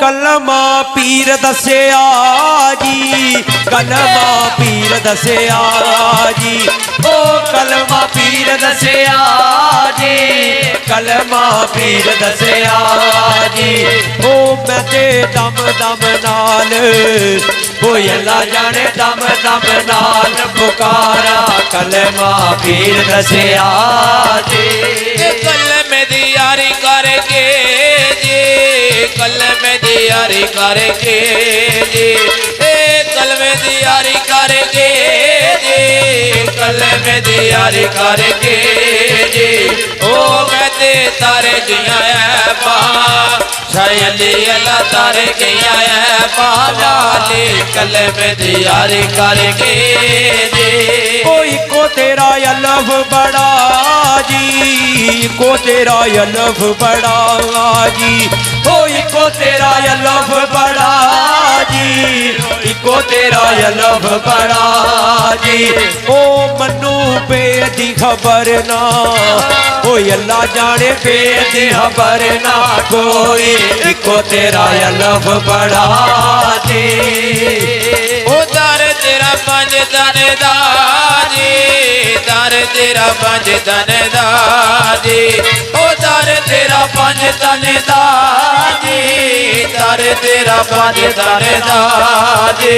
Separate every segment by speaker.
Speaker 1: कलमा पीर दसिया जी, कलमा पीर दसिया जी, ओ कलमा पीर दसिया जी, कलमा पीर दसिया जी। ओ मैं ते दम दम नाल कोई अल्लाह जाने दम दम नाल पुकारा कलमा पीर दसिया जी।
Speaker 2: कलमे दी यारी करके जी, कलमे दी यारी करके जी, कलमे दी यारी करके जी, कलमे दी यारी करके जी। ओ मैं ते तारे जिया पा शायली अल्लाह तारे गया है पाले कलमे दी यारी करके जी।
Speaker 1: कोई को तेरा अल्लाह बड़ा जी, को तेरा अल्लाह बड़ा जी, कोई को तेरा अल्लाह बड़ा जी, को तेरा अल्लाह बड़ा जी। ओ मनु पे दी खबर ना कोई अल्लाह जाने पे दी खबर ना कोई, को तेरा अल्लाह बड़ा जी।
Speaker 2: ओ दर तेरा पंज दनदारी, दर तेरा पंज दनदारी, ओ दर तेरा पंज दनदारी, दर तेरा पंज दनदारी।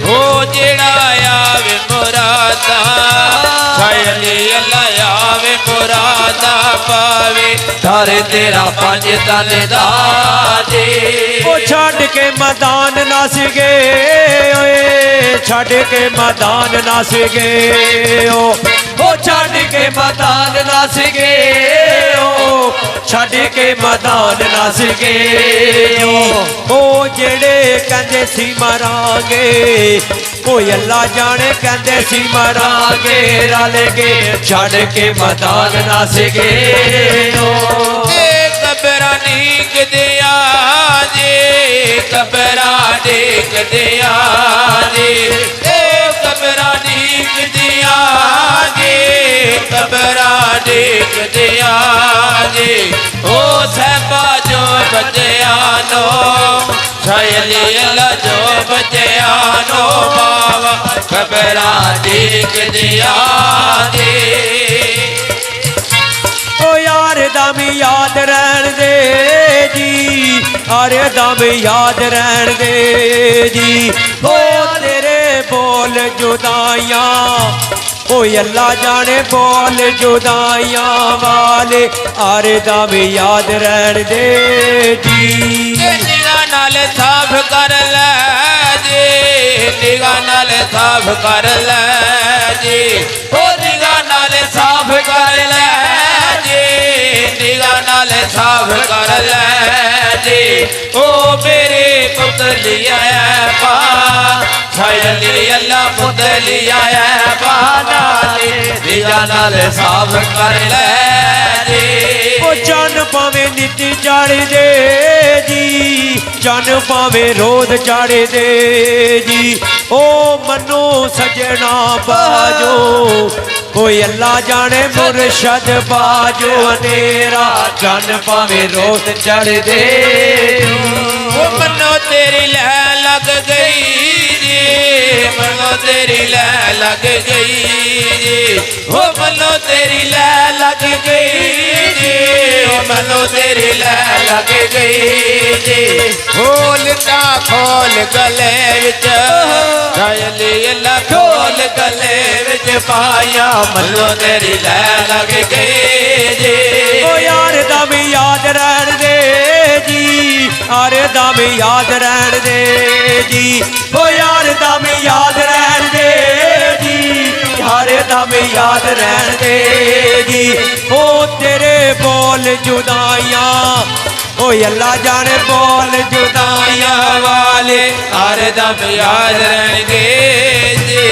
Speaker 2: ओ जेड़ा आवे मुरादा शायली अल्लाह आवे मुरादा पावे दर तेरा पंज दनदारी।
Speaker 1: ओ छड़ के मैदान नस गए, छड़ के मैदान नस गए, ओ छड़ के मैदान नस गए, छड़ के मैदान नस गए। ओ जेड़े कहंदे सी मरांगे कोई अल्लाह जाने कहंदे सी मरांगे रल के छड़ के मैदान नस गए।
Speaker 2: कबरा नीक दिया जी, कबरा नीक दिया जी, कबरा नीक दिया जी, कबरा नीक दिया जी। ओ सहबा जो बचया नो शायली अल्लाह जो बचया नो बाबा कबरा नीक दिया जी।
Speaker 1: ओ यार दम याद रहन दे जी, अरे दम याद रहन दे जी। ओ तेरे बोल जुदाइयां ओ अल्लाह जाने बोल जुदाइयां वाले, अरे दम याद रहन दे जी।
Speaker 2: निगाह नाल साफ कर ले जी, निगाह नाल साफ कर ले जी, ओ निगाह नाल साफ कर ले जी, निगाह नाल साफ कर ले जी। ओ मेरे पुतलिया पा शायली अल्लाह पुतलिया पा नाले निगाह नाल साफ कर ले जी।
Speaker 1: ओ चन पावे नित चढ़ दे जी, चन पावे रोज चढ़ दे जी। ओ मनो सजना बाजो कोई अल्लाह जाने मुर्शद बाजो अनेरा चन पावे रोज चढ़ दे।
Speaker 2: ओ मनो तेरी लै लग गई जी, मनो तेरी लै लग गई जी, ओ मनो तेरी लै लग गई जी, ओ मनो तेरी लै लग गई जी। खोलता खोल गले विच शायली अल्लाह खोल गले विच पाया मनो तेरी लै लग गई जी।
Speaker 1: ओ यार दम याद रहन दे जी, अरे दम याद रहन दे जी। ओ यार दम याद रहन दे जी, हर दम याद रहन दे जी। ओ तेरे बोल जुदाइयां ओ अल्लाह जाने बोल जुदाइयां वाले
Speaker 2: हर दम याद रहेंगे जी।